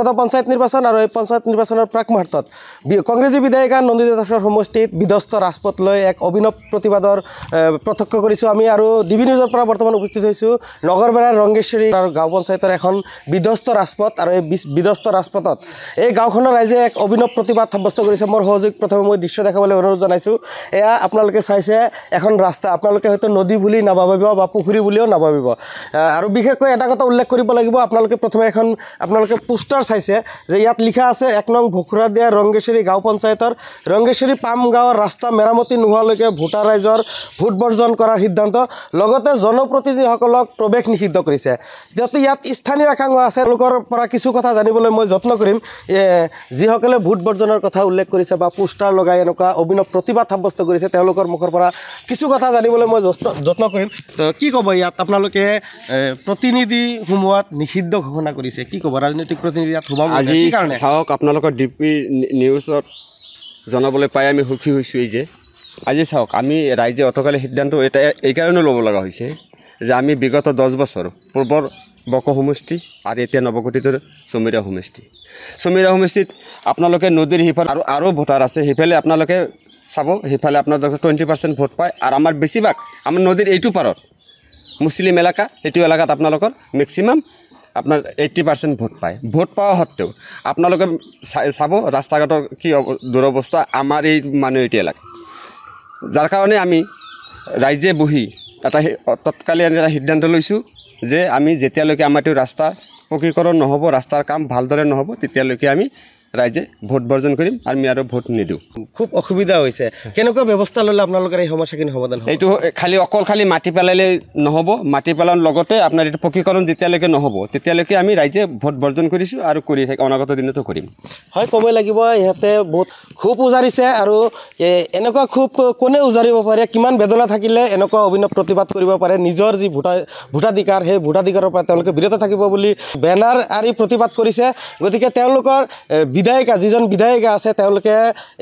আগত পঞ্চায়ত নিৰ্বাচন আৰু এই পঞ্চায়ত নিৰ্বাচনৰ প্ৰাক মুহূৰ্তত কংগ্ৰেছী বিধায়িকা নন্দিতা দাসৰ সমষ্টিত বিধ্বস্ত ৰাজপথ লৈ এক অভিনৱ প্ৰতিবাদৰ প্ৰত্যক্ষ কৰিছোঁ আমি আৰু ডিবি নিউজৰ পৰা বৰ্তমান উপস্থিত হৈছোঁ নগৰবেৰাৰ ৰংগেশ্বৰী আৰু গাঁও পঞ্চায়তৰ এখন বিধ্বস্ত ৰাজপথ আৰু এই বিধ্বস্ত ৰাজপথত এই গাঁওখনৰ ৰাইজে এক অভিনৱ প্ৰতিবাদ সাব্যস্ত কৰিছে মোৰ সহযোগ প্ৰথমে মই দৃশ্য দেখাবলৈ অনুৰোধ জনাইছোঁ এয়া আপোনালোকে চাইছে এখন ৰাস্তা আপোনালোকে হয়তো নদী বুলি নাভাবিব বা পুখুৰী বুলিও নাভাবিব আৰু বিশেষকৈ এটা কথা উল্লেখ কৰিব লাগিব আপোনালোকে প্ৰথমে এখন আপোনালোকে পোষ্টাৰ চাইছে যে ইয়াত লিখা আছে 1 নং ভোখৰাদিয়া ৰংগেশ্বৰী গাঁও পঞ্চায়তৰ ৰংগেশ্বৰী পাম গাঁৱৰ ৰাস্তা মেৰামতি নোহোৱালৈকে ভোটাৰ ৰাইজৰ ভোট বৰ্জন কৰাৰ সিদ্ধান্ত লগতে জনপ্ৰতিনিধিসকলক প্ৰৱেশ নিষিদ্ধ কৰিছে যাতে ইয়াত স্থানীয় একাংশ আছে তেওঁলোকৰ পৰা কিছু কথা জানিবলৈ মই যত্ন কৰিম যিসকলে ভোট বৰ্জনৰ কথা উল্লেখ কৰিছে বা পোষ্টাৰ লগাই এনেকুৱা অভিনৱ প্ৰতিবাদ সাব্যস্ত কৰিছে তেওঁলোকৰ মুখৰ পৰা কিছু কথা জানিবলৈ মই যত্ন কৰিম তো কি ক'ব ইয়াত আপোনালোকে প্ৰতিনিধি সোমোৱাত নিষিদ্ধ ঘোষণা কৰিছে কি ক'ব ৰাজনৈতিক প্ৰতিনিধি ইয়াত সোমাব আজি চাওক আপোনালোকৰ ডিপি নিউজত জনাবলৈ পাই আমি সুখী হৈছোঁ এই যে আজি চাওক আমি ৰাইজে অতকালি সিদ্ধান্ত এটা এই কাৰণে ল'ব লগা হৈছে যে আমি বিগত 10 বছৰ পূৰ্বৰ বক সমষ্টি আৰু এতিয়া নৱগঠিত চমিৰা সমষ্টিত আপোনালোকে নদীৰ সিফালে আৰু ভোটাৰ আছে সেইফালে আপোনালোকে চাব সেইফালে আপোনালোকে 20% ভোট পায় আৰু আমাৰ বেছিভাগ আমাৰ নদীৰ এইটো পাৰত মুছলিম এলেকা এইটো এলেকাত আপোনালোকৰ মেক্সিমাম আপনাৰ 80% ভোট পায় ভোট পাওয়া সত্ত্বেও আপনালোকে চাব ৰাস্তা ঘাটৰ কি দুৰৱস্থা আমাৰ এই মাইনৰিটি এলেকা যাৰ কাৰণে আমি ৰাইজে বহি এটা তৎকালীন এটা সিদ্ধান্ত লৈছোঁ যে আমি যেতিয়ালৈকে আমাৰ ৰাস্তা পকীকৰণ নহ'ব ৰাস্তাৰ কাম ভালদৰে নহ'ব তেতিয়ালৈকে আমি ৰাইজে ভোট বৰ্জন কৰিম আৰু আমি আৰু ভোট নিদিওঁ খুব অসুবিধা হৈছে কেনেকুৱা ব্যৱস্থা ল'লে আপোনালোকৰ এই সমস্যাখিনি সমাধান হ'ব এইটো খালি মাটি পেলালে নহ'ব মাটি পেলাৰ লগতে আপোনাৰ এইটো পকীকৰণ যেতিয়ালৈকে নহ'ব তেতিয়ালৈকে আমি ৰাইজে ভোট বৰ্জন কৰিছোঁ আৰু কৰি অনাগত দিনতো কৰিম হয় ক'বই লাগিব ইহঁতে বহুত খুব উজাৰিছে আৰু এনেকুৱা খুব কোনে উজাৰিব পাৰে কিমান বেদনা থাকিলে এনেকুৱা অভিনৱ প্ৰতিবাদ কৰিব পাৰে নিজৰ যি ভোটাধিকাৰ সেই ভোটাধিকাৰৰ পৰা তেওঁলোকে বিৰত থাকিব বুলি বেনাৰ আৰি প্ৰতিবাদ কৰিছে গতিকে তেওঁলোকৰ বিধায়িকা যিজন বিধায়িকা আছে তেওঁলোকে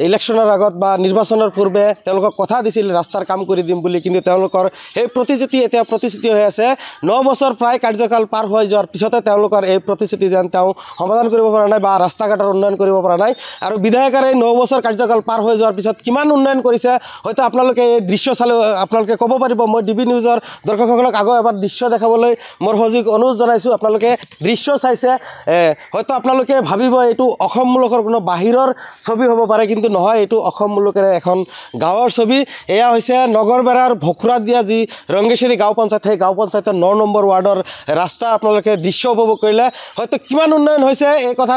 ইলেকশ্যনৰ আগত বা নিৰ্বাচনৰ পূৰ্বে তেওঁলোকক কথা দিছিল ৰাস্তাৰ কাম কৰি দিম বুলি কিন্তু তেওঁলোকৰ এই প্ৰতিশ্ৰুতি এতিয়া প্ৰতিশ্ৰুতি হৈ আছে 9 বছৰ প্ৰায় কাৰ্যকাল পাৰ হৈ যোৱাৰ পিছতে তেওঁলোকৰ এই প্ৰতিশ্ৰুতি যেন তেওঁ সমাধান কৰিব পৰা নাই বা ৰাস্তা ঘাটৰ উন্নয়ন কৰিব পৰা নাই আৰু বিধায়কৰ এই 9 বছৰ কাৰ্যকাল পাৰ হৈ যোৱাৰ পিছত কিমান উন্নয়ন কৰিছে হয়তো আপোনালোকে এই দৃশ্য চালে আপোনালোকে ক'ব পাৰিব মই ডিবি নিউজৰ দৰ্শকসকলক আগৰ এবাৰ দৃশ্য দেখাবলৈ মোৰ সহযোগ অনুৰোধ জনাইছোঁ আপোনালোকে দৃশ্য চাইছে হয়তো আপোনালোকে ভাবিব এইটো অসমমূলকৰ কোনো বাহিৰৰ ছবি হ'ব পাৰে কিন্তু নহয় এইটো অসমমূলকৰে এখন গাঁৱৰ ছবি এয়া হৈছে নগৰবেৰাৰ ভোখৰাদিয়া যি ৰংগেশ্বৰী গাঁও পঞ্চায়ত সেই গাঁও পঞ্চায়তৰ 9 নম্বৰ ৱাৰ্ডৰ ৰাস্তা আপোনালোকে দৃশ্য উপভোগ কৰিলে হয়তো কিমান উন্নয়ন হৈছে এই কথা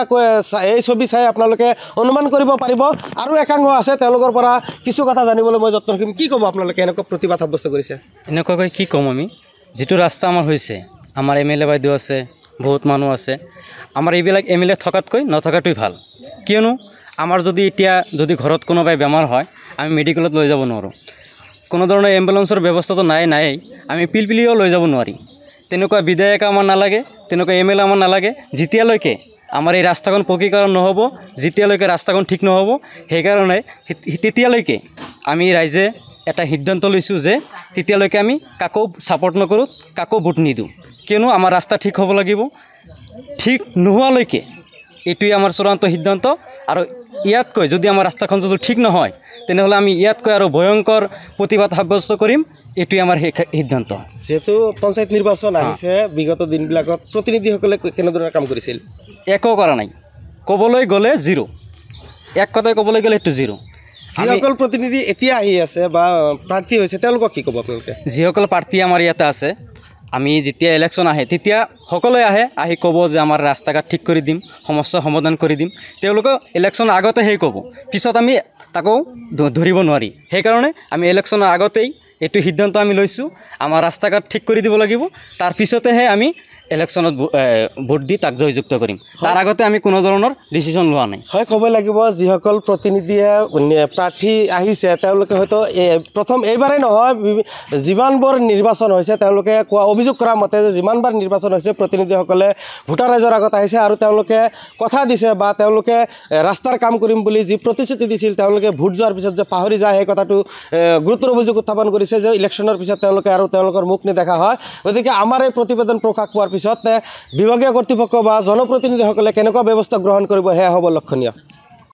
এই ছবি চাই আপোনালোকে অনুমান কৰিব পাৰিব আৰু একাংশ আছে তেওঁলোকৰ পৰা কিছু কথা জানিবলৈ মই যত্ন কৰিম কি ক'ব আপোনালোকে এনেকুৱা প্ৰতিবাদ সাব্যস্ত কৰিছে এনেকুৱাকৈ কি ক'ম আমি যিটো ৰাস্তা আমাৰ হৈছে আমাৰ MLA বাইদেউ আছে বহুত মানুহ আছে আমাৰ এইবিলাক MLA থকাতকৈ নথকাটোই ভাল কিয়নো আমাৰ যদি ঘৰত কোনোবাই বেমাৰ হয় আমি মেডিকেলত লৈ যাব নোৱাৰোঁ কোনো ধৰণৰ এম্বুলেন্সৰ ব্যৱস্থাটো নাই আমি পিলপিলিও লৈ যাব নোৱাৰি তেনেকুৱা বিধায়ক আমাৰ নালাগে তেনেকুৱা MLA আমাৰ নালাগে যেতিয়ালৈকে আমাৰ এই ৰাস্তাখন পকীকৰণ নহ'ব যেতিয়ালৈকে ৰাস্তাখন ঠিক নহ'ব সেইকাৰণে তেতিয়ালৈকে আমি ৰাইজে এটা সিদ্ধান্ত লৈছোঁ যে তেতিয়ালৈকে আমি কাকো ছাপোৰ্ট নকৰোঁ কাকো ভোট নিদিওঁ কিয়নো আমাৰ ৰাস্তা ঠিক হ'ব লাগিব ঠিক নোহোৱালৈকে এইটোৱে আমাৰ চূড়ান্ত সিদ্ধান্ত আৰু ইয়াতকৈ যদি আমাৰ ৰাস্তাখন যদি ঠিক নহয় তেনেহ'লে আমি ইয়াতকৈ আৰু ভয়ংকৰ প্ৰতিবাদ সাব্যস্ত কৰিম এইটোৱে আমাৰ সিদ্ধান্ত যেহেতু পঞ্চায়ত নিৰ্বাচন আহিছে বিগত দিনবিলাকত প্ৰতিনিধিসকলে কেনেদৰে কাম কৰিছিল একো কৰা নাই ক'বলৈ গ'লে জিৰ' এক কথাই ক'বলৈ গ'লে সেইটো জিৰ' যিসকল প্ৰতিনিধি এতিয়া আহি আছে বা প্ৰাৰ্থী হৈছে তেওঁলোকক কি ক'ব আপোনালোকে যিসকল প্ৰাৰ্থী আমাৰ ইয়াতে আছে আমি যেতিয়া ইলেকশ্যন আহে তেতিয়া সকলোৱে আহি ক'ব যে আমাৰ ৰাস্তা ঘাট ঠিক কৰি দিম সমস্যা সমাধান কৰি দিম তেওঁলোকে ইলেকশ্যনৰ আগতে সেই ক'ব পিছত আমি তাকো ধৰিব নোৱাৰি সেইকাৰণে আমি ইলেকশ্যনৰ আগতেই এইটো সিদ্ধান্ত আমি লৈছোঁ আমাৰ ৰাস্তা ঘাট ঠিক কৰি দিব লাগিব তাৰ পিছতেহে আমি ইলেকশ্যনত ভোট দি তাক জয়যুক্ত কৰিম তাৰ আগতে আমি কোনো ধৰণৰ ডিচিশ্যন লোৱা নাই হয় ক'ব লাগিব যিসকল প্ৰতিনিধিয়ে প্ৰাৰ্থী আহিছে তেওঁলোকে হয়তো প্ৰথম এইবাৰেই নহয় যিমানবোৰ নিৰ্বাচন হৈছে তেওঁলোকে কোৱা অভিযোগ কৰা মতে যে যিমানবাৰ নিৰ্বাচন হৈছে প্ৰতিনিধিসকলে ভোটাৰ ৰাইজৰ আগত আহিছে আৰু তেওঁলোকে কথা দিছে বা তেওঁলোকে ৰাস্তাৰ কাম কৰিম বুলি যি প্ৰতিশ্ৰুতি দিছিল তেওঁলোকে ভোট যোৱাৰ পিছত যে পাহৰি যায় সেই কথাটো গুৰুতৰ অভিযোগ উত্থাপন কৰিছে যে ইলেকশ্যনৰ পিছত তেওঁলোকে আৰু তেওঁলোকৰ মুখ নেদেখা হয় গতিকে আমাৰ এই প্ৰতিবেদন প্ৰকাশ পোৱাৰ পিছত বিভাগীয় কৰ্তৃপক্ষ বা জনপ্ৰতিনিধিসকলে কেনেকুৱা ব্যৱস্থা গ্ৰহণ কৰিব সেয়া হ'ব লক্ষণীয়।